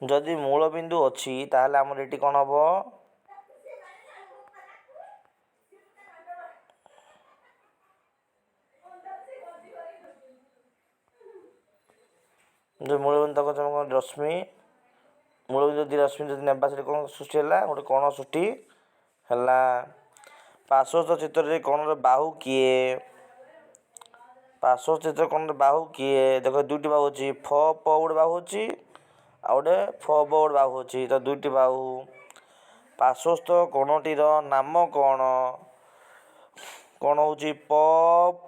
ଯଦି ମୂଳ ବିନ୍ଦୁ ଅଛି ତାହେଲେ ଆମର ଏଠି କ'ଣ ହେବ? जो मूलबिंदु तक रश्मि मूलबिंदु दी रश्मि जब नेबा से कौन सृष्टि है गोटे कण सृष्टि है। पार्श्वस्थ चित्र कणर बाहु किए? पार्श्वस्थ चित्र कणर बाहु किए? देख दुईटी बाहु अच्छी फ प गोटे बाहु अच्छी आ गोटे फ ब गोटे बाहु अच्छी तो दुईटी बाहु। पार्श्वस्थ कोणटीर नाम कौन? कौन हूँ प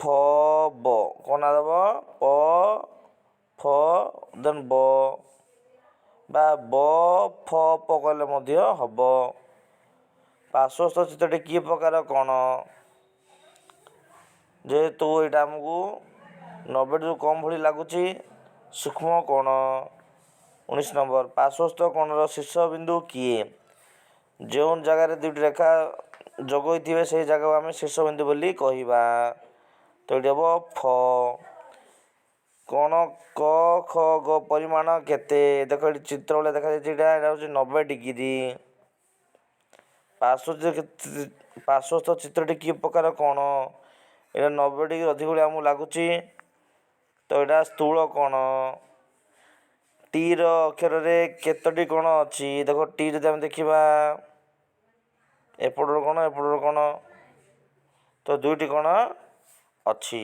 फ ब कौन ना देव प फ देन ब बा ब फ प कले हम। पार्श्वस्थ चित्रटी कि प्रकार कौन? जेहेतु यहाँ आमको 90 कम भली लगुच सूक्ष्म कोण। 19 नंबर पार्श्वस्थ कोणर शीर्ष बिंदु किए? जो जगार दुईटी रेखा जोग होते से जगह आम शीर्ष बिंदु बोली कहवा। तो ये हम फ। कोण क ख ग परिमाण केते? देख ये चित्र भाई देखा जाए 90 डिग्री। पार्श्वस्थ चित्रटी कि प्रकार कोण? ये 90 डिग्री अधिक भाई आमको लगुच तो यहाँ स्थूल कोण। टी अक्षर केतोटी कोण अच्छी? देख टी जब आम देखा एपटर कोण एपटर कोण तो दुईटी कोण अच्छी।